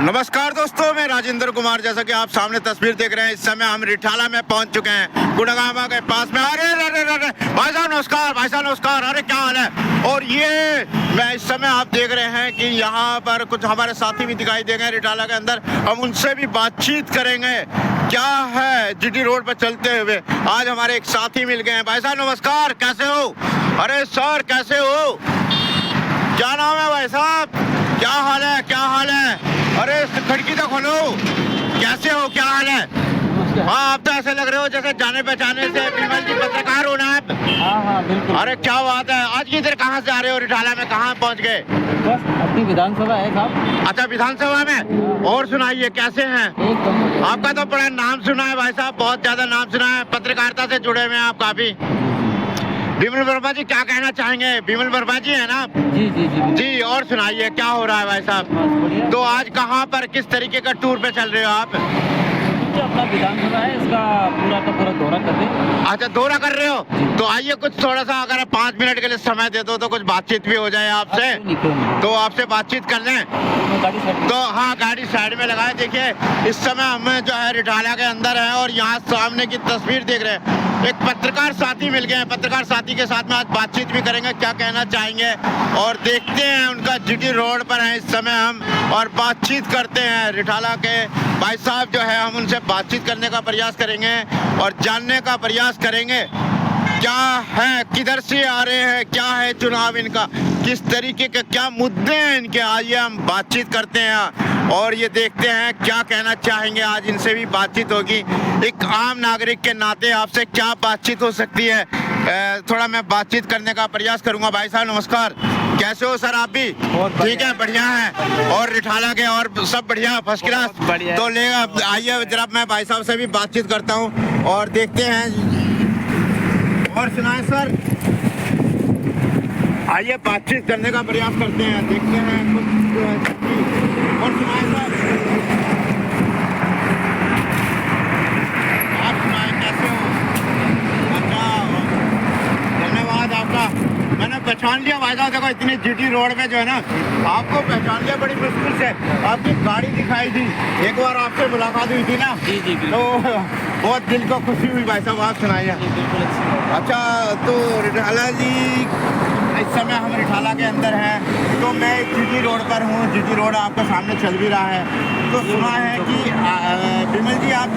नमस्कार दोस्तों, मैं राजेंद्र कुमार। जैसा कि आप सामने तस्वीर देख रहे हैं, इस समय हम रिठाला में पहुंच चुके हैं, गुड़गामा के पास में। अरे अरे अरे भाई साहब नमस्कार, भाई साहब नमस्कार। अरे क्या हाल है। और ये मैं इस समय आप देख रहे हैं कि यहाँ पर कुछ हमारे साथी भी दिखाई देंगे रिठाला के अंदर। हम उनसे भी बातचीत करेंगे क्या है जीटी रोड पर चलते हुए। आज हमारे एक साथी मिल गए हैं। भाई साहब नमस्कार, कैसे हो? अरे सर कैसे हो? क्या नाम है भाई साहब? क्या हाल है, क्या हाल है? अरे खिड़की तो खोलो। कैसे हो, क्या हाल है? हाँ, आप तो ऐसे लग रहे हो जैसे जाने पहचाने से विमल जी पत्रकार हो ना आप? हाँ बिल्कुल। अरे क्या बात है। आज की इधर कहाँ से आ रहे हो? रिठाला में कहाँ पहुँच गए? बस अपनी विधानसभा है साहब। अच्छा, विधानसभा में। और सुनाइए कैसे हैं? आपका तो बड़ा नाम सुना है भाई साहब, बहुत ज्यादा नाम सुना है। पत्रकारिता से जुड़े हुए हैं आप काफी। विमल वर्मा जी क्या कहना चाहेंगे? विमल वर्मा जी है ना? जी जी जी जी। और सुनाइए क्या हो रहा है भाई साहब? तो आज कहाँ पर किस तरीके का टूर पे चल रहे हो आप? अपना विधानसभा है, इसका पूरा का पूरा दौरा कर रहे हैं। अच्छा, दौरा कर रहे हो? तो आइए कुछ थोड़ा सा अगर आप 5 मिनट के लिए समय दे दो तो कुछ बातचीत भी हो जाए आपसे। तो आपसे बातचीत कर लें। तो हाँ, गाड़ी साइड में लगाए। देखिए इस समय हम जो है रिठाला के अंदर है और यहाँ सामने की तस्वीर देख रहे हैं। एक पत्रकार साथी मिल गए हैं। पत्रकार साथी के साथ में आज बातचीत भी करेंगे, क्या कहना चाहेंगे और देखते हैं उनका। जीटी रोड पर है इस समय हम और बातचीत करते हैं। रिठाला के भाई साहब जो है, हम उनसे बातचीत करने का प्रयास करेंगे और जानने का प्रयास करेंगे क्या है, किधर से आ रहे हैं, क्या है चुनाव इनका, किस तरीके के क्या मुद्दे हैं इनके। आइए हम बातचीत करते हैं और ये देखते हैं क्या कहना चाहेंगे। आज इनसे भी बातचीत होगी। एक आम नागरिक के नाते आपसे क्या बातचीत हो सकती है, थोड़ा मैं बातचीत करने का प्रयास करूंगा। भाई साहब नमस्कार, कैसे हो सर? आप भी ठीक है? बढ़िया है। और रिठाला के और सब बढ़िया, फर्स्ट क्लास? तो ले आइए जरा मैं भाई साहब से भी बातचीत करता हूँ और देखते हैं। और सुनाए सर, आइए बातचीत करने का प्रयास करते हैं, देखते हैं कुछ। और सुनाए सर, आप सुनाए कैसे हो? अच्छा, धन्यवाद आपका। मैंने पहचान लिया भाई साहब। देखो इतनी जीटी रोड में जो है ना, आपको पहचान लिया बड़ी मुश्किल से। आपकी गाड़ी दिखाई दी, एक बार आपसे मुलाकात हुई थी ना? जी जी तो बहुत दिल को खुशी हुई भाई साहब। आप सुनाइए। अच्छा, तो रिठाला जी इस समय हम रिठाला के अंदर हैं, तो मैं जीटी रोड पर हूँ। जीटी रोड आपके सामने चल भी रहा है। तो सुना है कि विमल जी आप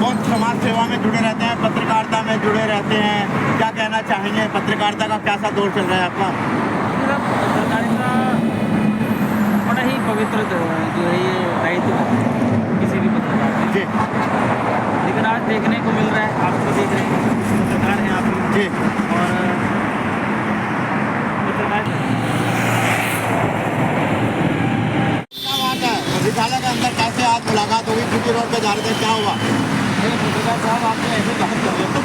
बहुत समाज सेवा में जुड़े रहते हैं, पत्रकारिता में जुड़े रहते हैं, क्या कहना चाहेंगे? पत्रकारिता का कैसा दौर चल रहा है आपका? पत्रकारिता बड़ा ही पवित्र जो है ये दायित्व किसी भी पत्रकार जी। लेकिन आज देखने को मिल रहा है, आप तो देख रहे हैं, पत्रकार हैं आप जी। और रिठाला के अंदर कैसे आज मुलाकात हुई? जीटी रोड पे जा रहे थे, क्या हुआ? पत्रकार साहब आपने ऐसे बात कर रहे हो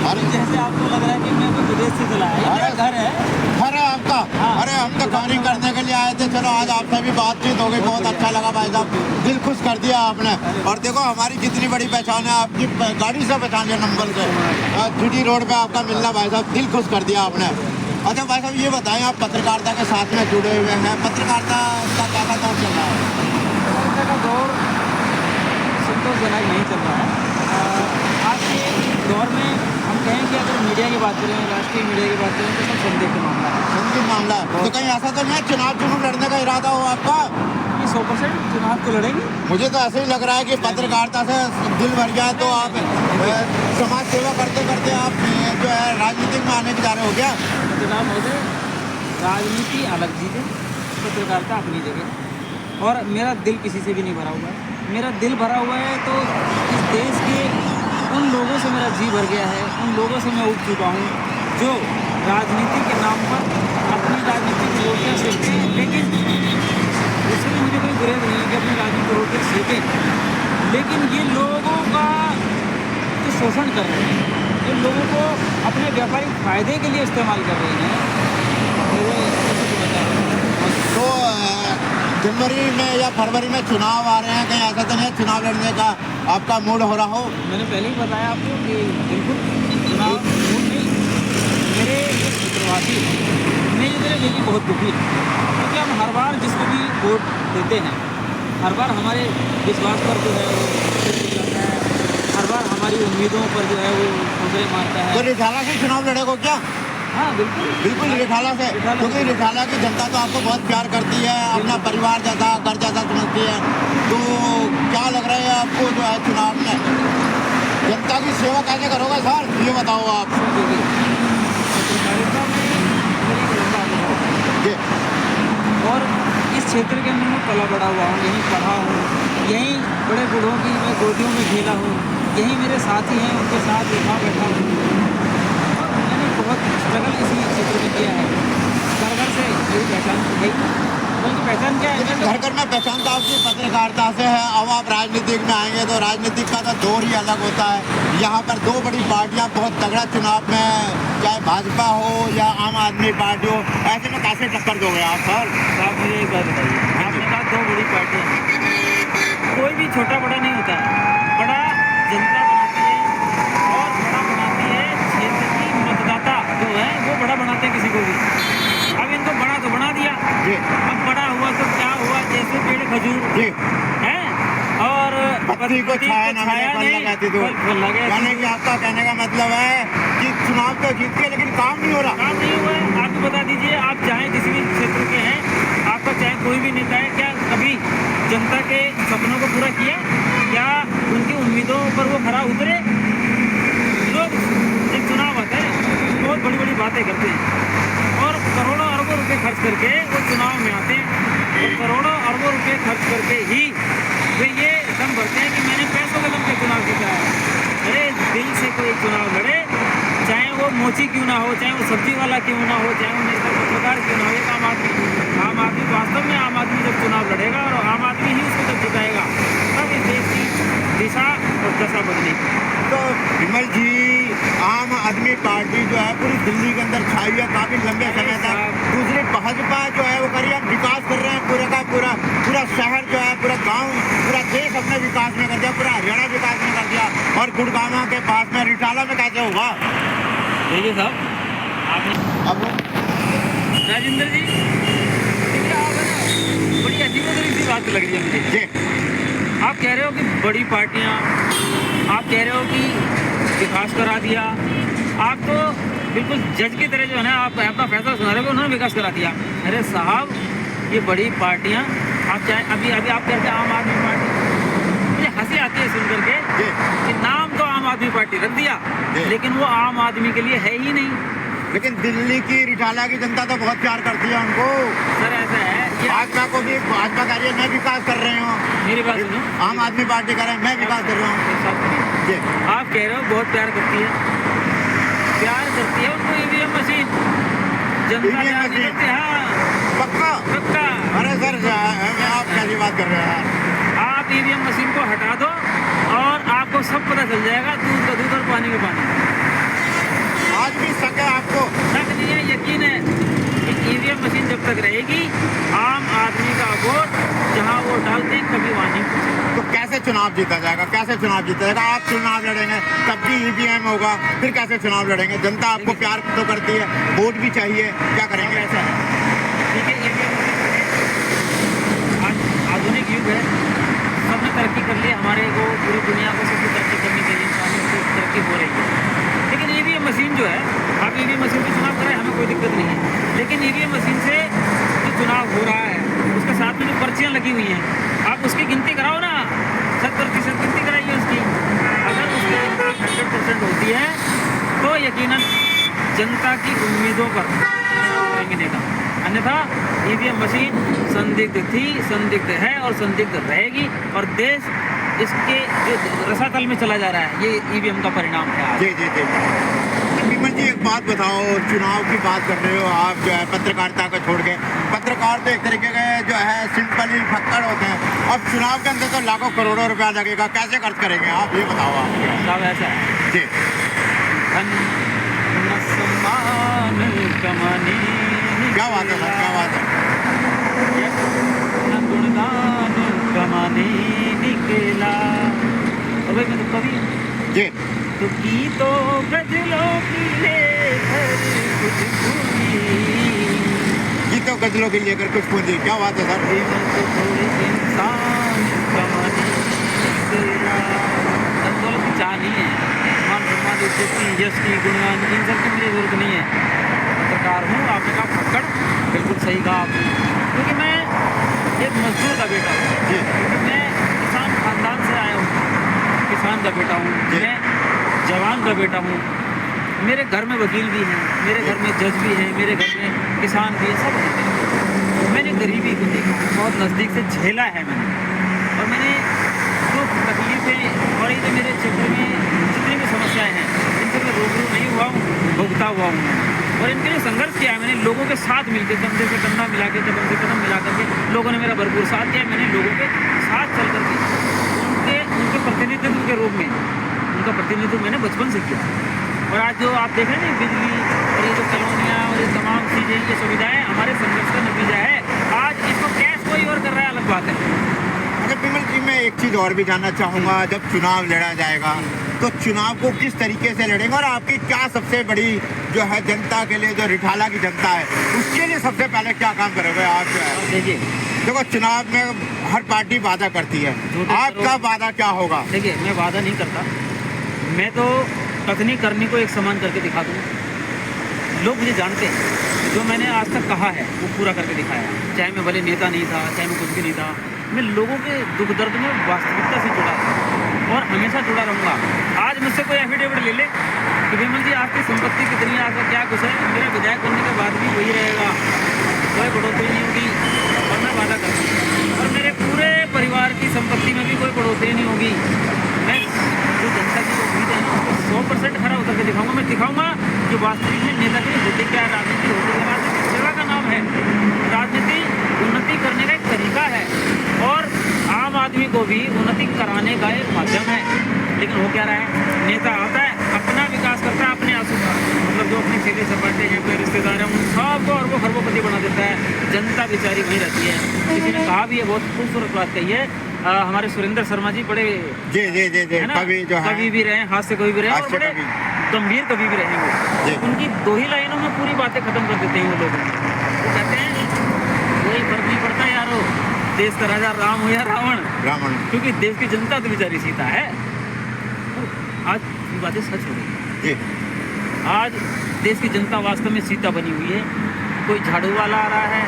और जैसे आपको लग रहा है कि मैं कोई विदेश से चला है। अरे घर है, घर है आपका? हाँ। अरे हम तो कवरिंग करने के लिए आए थे। चलो आज आपसे भी बातचीत हो गई, बहुत अच्छा लगा भाई साहब, दिल खुश कर दिया आपने। और देखो हमारी कितनी बड़ी पहचान है, आपकी गाड़ी से पहचान लिया, नंबर से। जीटी रोड पे आपका मिलना भाई साहब, दिल खुश कर दिया आपने। अच्छा भाई साहब ये बताएं, आप पत्रकारिता के साथ में जुड़े हुए हैं, पत्रकारिता का क्या दौर चल रहा है? का दौर संतोषजनक नहीं चल रहा है। आज के दौर में हम कहें कि अगर मीडिया की बात करें, राष्ट्रीय मीडिया की बात करें, तो सब संदेह का मामला है। संदिग्ध मामला है। तो कहीं ऐसा तो नहीं है चुनाव लड़ने का इरादा हो आपका? 100% चुनाव तो लड़ेंगे। मुझे तो ऐसे ही लग रहा है कि पत्रकारिता से दिल भर गया, तो आप समाज सेवा करते करते आप जो है राजनीतिक में आने के जा रहे हो क्या? जनाब महोदय, राजनीति अलग चीज़ है, पत्रकारिता अपनी जगह। और मेरा दिल किसी से भी नहीं भरा हुआ है। मेरा दिल भरा हुआ है तो इस देश के उन लोगों से मेरा जी भर गया है, उन लोगों से मैं उठ चुका हूँ जो राजनीति के नाम पर अपनी राजनीति की रोटियाँ सेकते हैं। लेकिन उससे मुझे कोई गुरेज नहीं है कि अपनी राजनीति की रोटियाँ सेकें, लेकिन ये लोगों का जो शोषण कर रहे हैं, ये लोगों को अपने व्यापारिक फ़ायदे के लिए इस्तेमाल कर रहे हैं। तो जनवरी में या फरवरी में चुनाव आ रहे हैं, कहीं ऐसा तो नहीं है चुनाव लड़ने का आपका मूड हो रहा हो? मैंने पहले ही बताया आपको कि बिल्कुल चुनाव मूड नहीं। मेरे प्रवासी मेरे दिल की बहुत दुखी है, क्योंकि हम हर बार जिसको भी वोट देते हैं हर बार हमारे विश्वास पर जो है वो जाता है, हर बार हमारी उम्मीदों पर जो है वो ठोकरें मारता तो है। रिठाला से चुनाव लड़ेगा क्या? हाँ बिल्कुल बिल्कुल रिठाला से, क्योंकि रिठाला की जनता तो आपको बहुत प्यार करती है, अपना परिवार जैसा घर जैसा समझती है। तो क्या लग रहा है आपको जो है चुनाव में जनता की सेवा कैसे करोगे सर, ये बताओ आप। पत्रकारिता में मेरी एक लंबा अनुभव है। जी और इस क्षेत्र के अंदर मैं पला बड़ा हुआ हूँ, यहीं पढ़ा हूँ, यहीं बड़े बूढ़ों की मैं गोदियों में खेला हूँ, यहीं मेरे साथी हैं, उनके साथ यहाँ बैठा हूँ। और मैंने बहुत स्ट्रगल इसी क्षेत्र में किया है। घर घर से मेरी पहचान है, बल्कि पहचान क्या है, लेकिन घर घर में पहचान तो आपकी पत्रकारिता से है। अब आप राजनीतिक में आएंगे तो राजनीतिक का तो दौर ही अलग होता है। यहाँ पर दो बड़ी पार्टियाँ बहुत तगड़ा चुनाव में, चाहे भाजपा हो या आम आदमी पार्टी हो, ऐसे में कैसे टक्कर दोगे आप सर? आप मुझे एक बात बताइए, आपने कहा दो बड़ी पार्टियाँ हैं, कोई भी छोटा बड़ा नहीं होता है, बड़ा जनता बनाती है और बड़ा बनाती है क्षेत्र की मतदाता जो है वो बड़ा बनाते हैं किसी को भी। अब इनको बड़ा तो बना दिया, जी अब बड़ा हुआ तो क्या हुआ, जैसे पेड़ खजूर जी है और पत्ती को छाया न मिले फल लगाती दो। फल लगे, यानी कि आपका कहने का मतलब है कि चुनाव तो जीत के लेकिन काम नहीं हो रहा। काम नहीं हुआ है। आप बता दीजिए, आप चाहे किसी भी क्षेत्र के हैं, आपका चाहे कोई भी नेता है, क्या कभी जनता के सपनों को पूरा किया? क्या उनकी उम्मीदों पर वो खरा उतरे? लोग जब चुनाव आता है बहुत बड़ी बड़ी बातें करते हैं और करोड़ों अरबों रुपए खर्च करके वो चुनाव में आते हैं और करोड़ों अरबों रुपए खर्च करके ही वे ये दम भरते हैं कि मैंने पैसों के दम पे चुनाव जीता है। अरे दिल से कोई चुनाव लड़े, चाहे वो मोची क्यों ना हो, चाहे वो सब्जी वाला क्यों ना हो, चाहे वो नेता पत्रकार क्यों ना हो, एक आम आदमी वास्तव में आम आदमी जब चुनाव लड़ेगा और आम आदमी ही उसको जब जिताएगा तब इस देश की दिशा और दशा बदलेगी। तो विमल जी, आम आदमी पार्टी जो है पूरी दिल्ली के अंदर छाई है काफी लंबे समय तक। दूसरी भाजपा जो है वो करिए विकास कर रहे हैं, पूरा का पूरा शहर जो है, पूरा गांव, पूरा देश अपने विकास में कर दिया, पूरा हरियाणा विकास में कर दिया। और गुड़गांव के पास में रिटाला में कैसे होगा? देखिए साहब, आपने अब राजेंद्र जी, देखिए आप है ना, बड़ी अजीब सी बात लग रही है मुझे। जी आप कह रहे हो कि बड़ी पार्टियां, आप कह रहे हो कि विकास करा दिया, आप तो बिल्कुल जज की तरह जो है ना आप अपना फैसला सुना रहे हो, उन्होंने विकास करा दिया। अरे साहब, ये बड़ी पार्टियां, आप चाहे अभी आप कहते हैं आम आदमी पार्टी, मुझे हंसी आती है सुन करके कि नाम तो आम आदमी पार्टी रख दिया लेकिन वो आम आदमी के लिए है ही नहीं। लेकिन दिल्ली की रिटाला की जनता तो बहुत प्यार करती है उनको। सर ऐसा है, भाजपा को भी, भाजपा कह रही है मैं विकास कर रही हूँ, मेरी बात सुनो, आम आदमी पार्टी कह रहे हैं मैं विकास कर रहा हूँ। जी आप कह रहे हो बहुत प्यार करती है उनको ईवीएम मशीन, जनता EVM प्यार नहीं मशीन? करती। हाँ पक्का? पक्का। अरे सर आप कैसी बात कर रहे हैं? आप ईवीएम मशीन को हटा दो और आपको सब पता चल जाएगा, दूध का दूध और पानी का पानी। आज भी शक है आपको? शक नहीं है, यकीन है कि ईवीएम मशीन जब तक रहेगी, आम आदमी का वोट जहाँ वो डालते हैं कभी वहाँ नहीं पहुँचेगा। तो कैसे चुनाव जीता जाएगा? कैसे चुनाव जीता जाएगा? आप चुनाव लड़ेंगे तब भी EVM होगा, फिर कैसे चुनाव लड़ेंगे? जनता आपको प्यार तो करती है, वोट भी चाहिए, क्या करेंगे? ऐसा है, ठीक है, ईवीएम आज आधुनिक युग है, सबने तरक्की कर ली, हमारे को पूरी दुनिया को सबसे तरक्की करने के लिए इंसानियत को तरक्की हो रही है। लेकिन ईवीएम मशीन जो है, आप ईवीएम मशीन पे चुनाव कराएं, हमें कोई दिक्कत नहीं है, लेकिन ईवीएम मशीन से जो चुनाव हो रहा है उसके साथ में जो पर्चियाँ लगी हुई हैं, आप उसकी गिनती कराओ ना, 100% गिनती कराइए उसकी। अगर उसकी गिनती 100% होती है तो यकीनन जनता की उम्मीदों पर करेंगे नेता, अन्यथा ईवीएम मशीन संदिग्ध थी, संदिग्ध है और संदिग्ध रहेगी और देश इसके जो रसातल में चला जा रहा है, ये ईवीएम का परिणाम है। जी जी जी। विमल जी एक बात बताओ, चुनाव की बात कर रहे हो आप, जो है पत्रकारिता को छोड़ के, पत्रकार तो एक तरीके के जो है सिंपली फक्कड़ होते हैं, अब चुनाव के अंदर तो लाखों करोड़ों रुपया लगेगा, कैसे खर्च करेंगे आप, ये बताओ आप। सब ऐसा है जी, धन न सम्मान कमाने, क्या बात है सर, क्या बात है? न गुणगान कमाने निकला। और भाई मैं तो कवि हूँ, जी तो गीतों गजलों की लेकर कुछ पूरी, गीतों गजलों के लेकर कुछ पूंजी, क्या बात है सर? जीवन तो थोड़े इंसान कमानी तेरा धन दौलत की चाह नहीं है, मान सम्मान इज्जत की यश की गुणगान इन सब की मुझे जरूरत नहीं है। पत्रकार हूँ, आपने कहा फक्कड़, बिल्कुल सही कहा आपने, क्योंकि मैं एक मजदूर का बेटा हूँ, क्योंकि मैं किसान खानदान से आया हूँ, किसान का बेटा हूँ, मैं जवान का बेटा हूँ। मेरे घर में वकील भी हैं, मेरे घर में जज भी हैं, मेरे घर में किसान भी हैं, सब हैं। मैंने गरीबी को देखा, बहुत नज़दीक से झेला है मैंने, और मैंने दुख तकलीफ़ें और ये जो मेरे क्षेत्र में जितनी भी समस्याएं हैं इनसे मैं रूबरू नहीं हुआ हूँ, भुगता हुआ हूँ, और इनके लिए संघर्ष किया है मैंने लोगों के साथ मिलकर, कंधे से कंधा मिला के, कदम से कदम मिला करके लोगों ने मेरा भरपूर साथ दिया। मैंने लोगों के साथ चल करके उनके प्रतिनिधित्व के रूप में उनका प्रतिनिधित्व मैंने बचपन से किया। और आज जो आप देख रहे हैं बिजली और ये जो कॉलोनियाँ और ये तमाम चीज़ें, ये सुविधाएं हमारे संघर्ष का नतीजा है। आज इसको कैश कोई और कर रहा है, अलग बात है। अच्छा विमल जी, मैं एक चीज़ और भी जानना चाहूँगा, जब चुनाव लड़ा जाएगा तो चुनाव को किस तरीके से लड़ेंगे, और आपकी क्या सबसे बड़ी जो है जनता के लिए, जो रिठाला की जनता है, उसके लिए सबसे पहले क्या काम करोगे आप? जो है देखिए, देखो चुनाव में हर पार्टी वादा करती है, आपका वादा क्या होगा? देखिए, मैं वादा नहीं करता, मैं तो कथनी करनी को एक समान करके दिखा दूँ। लोग मुझे जानते हैं, जो मैंने आज तक कहा है वो पूरा करके दिखाया, चाहे मैं भले नेता नहीं था, चाहे मैं कुछ भी नहीं था, मैं लोगों के दुख दर्द में वास्तविकता से जुड़ा था और हमेशा जुड़ा रहूँगा। आज मुझसे कोई एफिडेविट ले ले कि विमल जी आपकी संपत्ति कितनी है, आपका क्या कुछ है, मेरा विधायक बनने के बाद भी वही रहेगा, कोई बढ़ोतरी नहीं होगी, और मैं वादा करता हूँ। और मेरे पूरे परिवार की संपत्ति में भी कोई बढ़ोतरी नहीं होगी। मैं जो जनता की उम्मीद है ना, उसको 100% खरा उतर के दिखाऊंगा। मैं दिखाऊंगा कि वास्तविक में नेता के लिए होते क्या, राजनीति होते क्या। राजनीति सेवा का नाम है, राजनीति उन्नति करने का एक तरीका है, और आम आदमी को भी उन्नति कराने का एक माध्यम है। लेकिन हो क्या रहा है, नेता आता है, अपना विकास करता है, अपने आंसू का, मतलब जो अपनी थैली सपाटे हैं, अपने रिश्तेदार हैं, उन सबको अरबों खरबोपति बना देता है। जनता बेचारी वहीं रहती है। किसी ने कहा भी है, बहुत खूबसूरत बात कही है, हमारे सुरेंद्र शर्मा जी बड़े जी है ना, कवि भी रहे, हास्य कवि भी रहे, और बड़े गंभीर कवि भी रहे वो। उनकी 2 ही लाइनों में पूरी बातें खत्म कर देते हैं वो लोग। वो कहते हैं कोई फर्क नहीं पड़ता यारो, देश का राजा राम हो या रावण, क्योंकि देश की जनता तो बेचारी सीता है। आज ये बातें सच हो गई। आज देश की जनता वास्तव में सीता बनी हुई है। कोई झाड़ू वाला आ रहा है,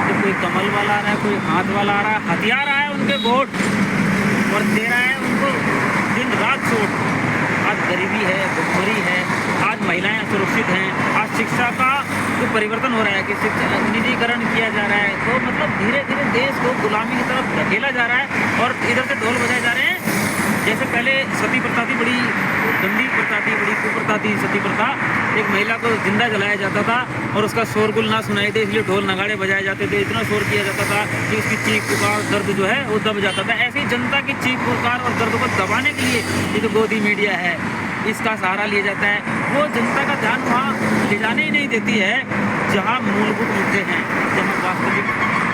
तो कोई कमल वाला आ रहा है, कोई हाथ वाला आ रहा है, हथियार आया है उनके वोट और दे रहा है उनको दिन रात चोट। आज गरीबी है, भुखमरी है, आज महिलाएं असुरक्षित हैं, आज शिक्षा का जो परिवर्तन हो रहा है कि शिक्षा निजीकरण किया जा रहा है, तो मतलब धीरे धीरे देश को गुलामी की तरफ धकेला जा रहा है। और इधर से ढोल बजाए जा रहे हैं। जैसे पहले सती प्रथा थी, बड़ी गंदी प्रथा थी, बड़ी कुप्रथा थी सती प्रथा। एक महिला को जिंदा जलाया जाता था और उसका शोरगुल ना सुनाई दे, इसलिए ढोल नगाड़े बजाए जाते थे, इतना शोर किया जाता था कि उसकी चीख पुकार दर्द जो है वो दब जाता था। ऐसे ही जनता की चीख पुकार और दर्द को दबाने के लिए ये जो गोदी मीडिया है, इसका सहारा लिया जाता है। वो जनता का ध्यान वहाँ ले जाने ही नहीं देती है जहाँ मूलभूत मुद्दे हैं, जहाँ वास्तविक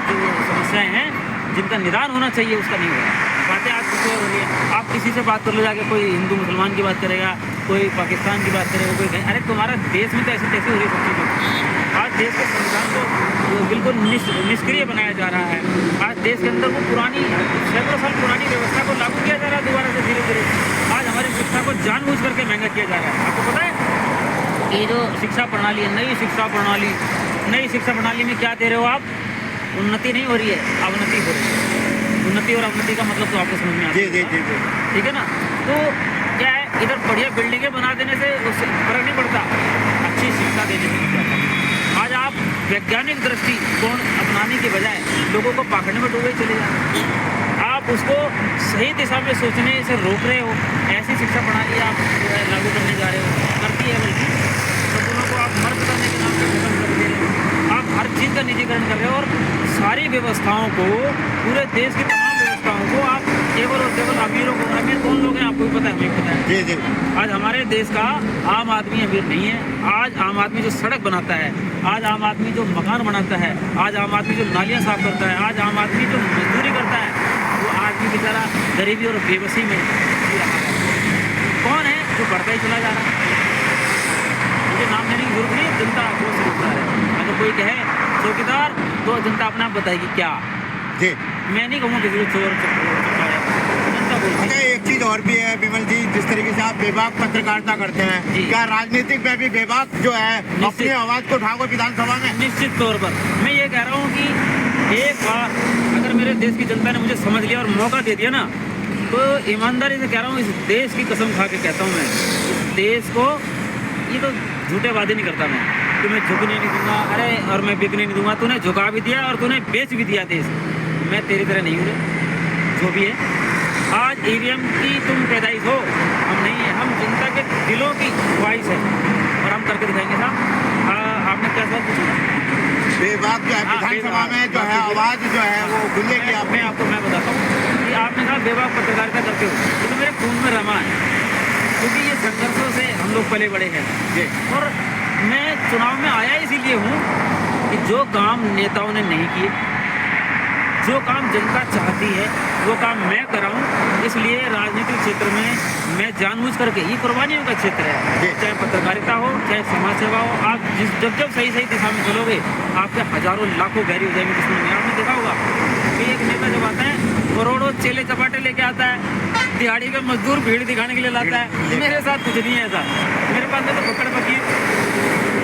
जो समस्याएँ हैं जिनका निदान होना चाहिए उसका नहीं हो रहा। बातें आज कुछ और हो रही है। आप किसी से बात कर लो जाके, कोई हिंदू मुसलमान की बात करेगा, कोई पाकिस्तान की बात करेगा, कोई अरे तुम्हारा देश में तो ऐसी तैसी हो रही सब चीज़ें। आज देश के संविधान को बिल्कुल निष्क्रिय बनाया जा रहा है। आज देश के अंदर वो पुरानी सैकड़ों साल पुरानी व्यवस्था को लागू किया जा रहा है दोबारा से धीरे धीरे। आज हमारी शिक्षा को जानबूझ करके महंगा किया जा रहा है। आपको पता है ये जो शिक्षा प्रणाली है, नई शिक्षा प्रणाली में क्या दे रहे हो आप? उन्नति नहीं हो रही है, अवनति हो रही है। उन्नति और अवनति का मतलब तो आपको समझ में आता है, ठीक है ना? तो क्या है, इधर बढ़िया बिल्डिंगें बना देने से उससे फर्क नहीं पड़ता, अच्छी शिक्षा देने से क्या है। आज आप वैज्ञानिक दृष्टिकोण अपनाने के बजाय लोगों को पाखंड में डूबे चले जा रहे हैं। आप उसको सही दिशा में सोचने से रोक रहे हो। ऐसी शिक्षा प्रणाली आप जो है लागू करने जा रहे हो, करती है बल्कि सपनों को आप मर्द करने के नाम पर खत्म कर दे रहे हो। आप हर चीज़ का निजीकरण कर रहे हो और सारी व्यवस्थाओं को, पूरे देश की तमाम व्यवस्थाओं को आप केवल और केवल अमीरों को, अमीर कौन लोग हैं आपको भी पता है, हमें पता है। जी। आज हमारे देश का आम आदमी अमीर नहीं है। आज आम आदमी जो सड़क बनाता है, आज आम आदमी जो मकान बनाता है, आज आम आदमी जो नालियाँ साफ करता है, आज आम आदमी जो मजदूरी करता है, वो आदमी बेचारा गरीबी और बेबसी में जी रहा है। कौन है जो बढ़ता ही चला जा रहा है? मुझे नाम लेने की जरूरत नहीं, जनता आपको समझता है। अगर कोई कहे चौकीदार तो जनता अपने आप बताएगी क्या। जी मैं नहीं कहूँगा किसी को चोर बोलते हैं। अच्छा, एक चीज और भी है विमल जी, जिस तरीके से आप बेबाक पत्रकारिता करते हैं, जी। क्या राजनीतिक में भी बेबाक जो है अपनी आवाज को उठाओगे विधानसभा में? निश्चित तौर पर मैं ये कह रहा हूँ कि एक बार अगर मेरे देश की जनता ने मुझे समझ लिया और मौका दे दिया ना, तो ईमानदारी से कह रहा हूँ, इस देश की कसम खा के कहता हूँ मैं, इस देश को, ये तो झूठे वादे नहीं करता मैं कि मैं झुकने नहीं दूंगा, अरे और मैं बिकने नहीं दूंगा। तूने झुका भी दिया और तूने बेच भी दिया देश। मैं तेरी तरह नहीं हूँ, जो भी है। आज ईवीएम की तुम पैदाइश हो, हम नहीं है, हम जनता के दिलों की ख्वाहिश है और हम करके दिखाएंगे साहब। आपने क्या सवाल पूछा? बेबाक जो है विधानसभा में जो है आवाज जो है वो खुलेगी। मैं बताता हूँ कि आपने कहा बेबाक पत्रकारिता करते हो, ये तो मेरे खून में रमा है, क्योंकि ये संघर्षों से हम लोग पले बड़े हैं। और मैं चुनाव में आया इसीलिए हूँ कि जो काम नेताओं ने नहीं किए, जो काम जनता चाहती है, वो काम मैं कराऊं। इसलिए राजनीतिक क्षेत्र में मैं जानबूझ करके, ये कुर्बानियों का क्षेत्र है, चाहे पत्रकारिता हो, चाहे समाज सेवा हो, आप जब सही दिशा में चलोगे, आपके हजारों लाखों गहरी हो जाएंगे दुश्मन में। आपने देखा होगा कि एक नेता जब आता है, करोड़ों चेले चपाटे लेके आता है, दिहाड़ी का मजदूर भीड़ दिखाने के लिए लाता है। मेरे साथ कुछ नहीं है ऐसा, मेरे पास तो पकड़ पकी,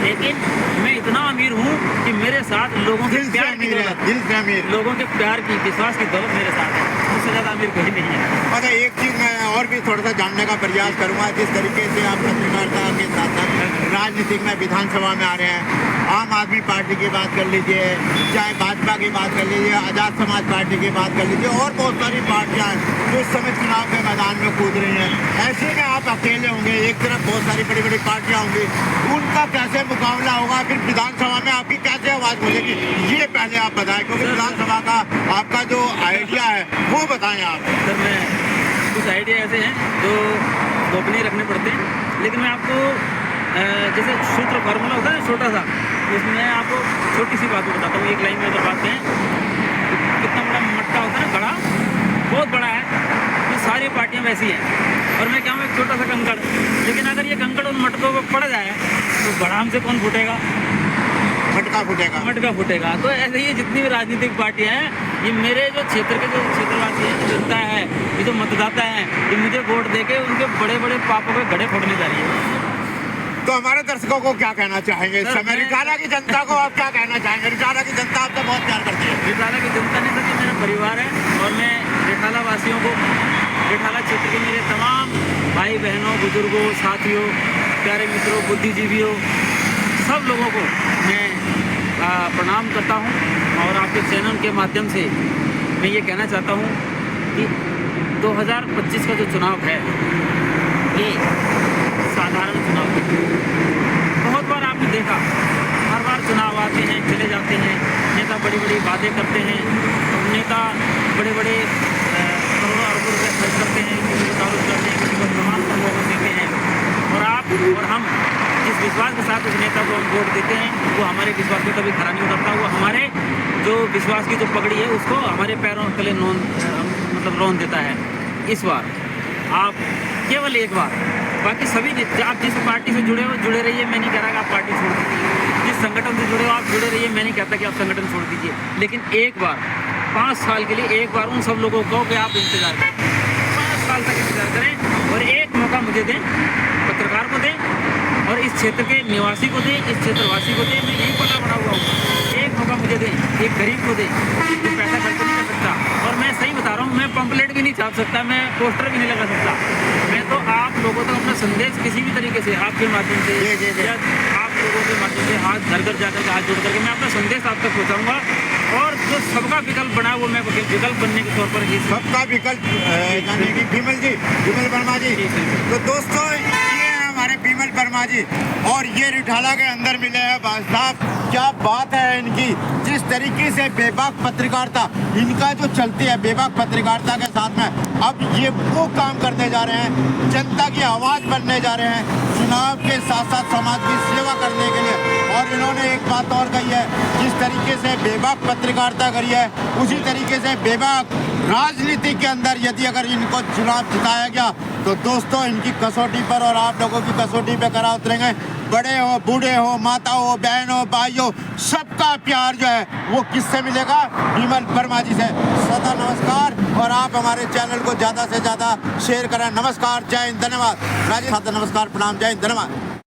लेकिन मैं इतना अमीर हूँ कि मेरे साथ लोगों के प्यार की दौलत, लोगों के प्यार की, विश्वास की दौलत मेरे साथ है। उससे ज़्यादा अमीर कोई नहीं है। अच्छा, एक चीज़ मैं और भी थोड़ा सा जानने का प्रयास करूँगा, जिस तरीके से आप पत्रकारिता के साथ साथ राजनीतिक में विधानसभा में आ रहे हैं, आम आदमी पार्टी की बात कर लीजिए, चाहे भाजपा की बात कर लीजिए, आज़ाद समाज पार्टी की बात कर लीजिए, और बहुत सारी पार्टियाँ हैं जो इस समय चुनाव के मैदान में कूद रही हैं। ऐसे में आप अकेले होंगे, एक तरफ बहुत सारी बड़ी बड़ी पार्टियाँ होंगी, उनका कैसे मुकाबला होगा, फिर विधानसभा में आपकी कैसे आवाज़ बोलेगी, ये पहले आप बताएं, क्योंकि विधानसभा का आपका जो आइडिया है वो बताएं आप। सर, मैं कुछ आइडिया ऐसे हैं जो गोपनीय रखने पड़ते हैं, लेकिन मैं आपको जैसे सूत्र फार्मूला होता है ना छोटा सा, उसमें आपको छोटी सी बात बताता हूँ। एक लाइन में अगर बात करें, कितना बड़ा मटका होता है ना, घड़ा बहुत बड़ा है, तो सारी पार्टियाँ वैसी हैं, और मैं क्या हूँ एक छोटा सा कंकड़, लेकिन अगर ये कंकड़ उन मटकों पर पड़ जाए तो घड़ा हमसे कौन फूटेगा? मटका फूटेगा। तो ऐसे ही जितनी भी राजनीतिक पार्टियां हैं, ये मेरे जो क्षेत्र के जो क्षेत्रवासी हैं, जनता है, ये जो मतदाता हैं, ये मुझे वोट देके उनके बड़े बड़े पापों के घड़े फोड़ने जा रही है। तो हमारे दर्शकों को क्या कहना चाहेंगे इस समय? रिठाला की जनता को आप क्या कहना चाहेंगे? रिठाला की जनता आपसे बहुत प्यार करती है। रिठाला की जनता ने सर, मेरा परिवार है, और मैं रिठाला वासियों को, रिठाला क्षेत्र के मेरे तमाम भाई बहनों, बुजुर्गों, साथियों, प्यारे मित्रों, बुद्धिजीवियों, सब लोगों को मैं प्रणाम करता हूं। और आपके चैनल के माध्यम से मैं ये कहना चाहता हूं कि 2025 का जो चुनाव है, ये साधारण चुनाव है। बहुत बार आपने देखा, हर बार चुनाव आते हैं, चले जाते हैं, नेता बड़ी बड़ी बातें करते हैं, नेता बड़े बड़े करोड़ों अरबों रुपये खर्च करते हैं, किसी को दारू करते हैं, किसी को प्रमाण पत्र देते हैं, और आप और हम जिस विश्वास के साथ उस नेता को हम वोट देते हैं, वो हमारे विश्वास को कभी खरा नहीं उतरता। वो हमारे जो विश्वास की जो पगड़ी है, उसको हमारे पैरों तले रौंद देता है। इस बार आप केवल एक बार, बाकी सभी आप जिस पार्टी से जुड़े हो, जुड़े रहिए। मैं नहीं कह रहा कि आप पार्टी छोड़ दीजिए, जिस संगठन से जुड़े हो आप जुड़े रहिए। मैं नहीं कहता कि आप संगठन छोड़ दीजिए, लेकिन एक बार 5 साल के लिए एक बार उन सब लोगों को कि आप इंतज़ार करें, 5 साल तक इंतज़ार करें, और एक मौका मुझे दें, पत्रकार को दें, और इस क्षेत्र के निवासी को दें, इस क्षेत्रवासी को दें। मैं यही पला बना हुआ हूँ, एक मौका मुझे दें, एक गरीब को दें जो पैसा खर्च नहीं कर सकता। और मैं सही बता रहा हूँ, मैं पंपलेट भी नहीं छाप सकता, मैं पोस्टर भी नहीं लगा सकता। मैं तो आप लोगों तक अपना संदेश किसी भी तरीके से, आपके माध्यम से या आप लोगों के माध्यम से, हाथ घर घर जाकर, हाथ जोड़ करके मैं अपना संदेश आप तक पहुँचाऊँगा। और जो सबका विकल्प बना, वो मैं विकल्प बनने के तौर पर, सबका विकल्प यानी कि विमल जी, विमल वर्मा जी। तो दोस्तों, हमारे विमल वर्मा जी, और ये रिठाला के अंदर मिले हैं भाई साहब। क्या बात है इनकी, जिस तरीके से बेबाक पत्रकारिता इनका जो चलती है, बेबाक पत्रकारिता के साथ में अब ये वो काम करने जा रहे हैं, जनता की आवाज़ बनने जा रहे हैं, चुनाव के साथ साथ समाज की सेवा करने के लिए। और इन्होंने एक बात और कही है, जिस तरीके से बेबाक पत्रकारिता करी है, उसी तरीके से बेबाक राजनीति के अंदर यदि अगर इनको चुनाव जिताया गया, तो दोस्तों इनकी कसौटी पर और आप लोगों की कसौटी पे करा उतरेंगे। बड़े हो, बूढ़े हो, माता हो, बहन हो, भाई हो, सबका प्यार जो है वो किससे मिलेगा? विमल वर्मा जी से। सदा नमस्कार। और आप हमारे चैनल को ज़्यादा से ज़्यादा शेयर करें। नमस्कार, जय हिंद, धन्यवाद। राजेश नमस्कार, प्रणाम, जय हिंद, धन्यवाद।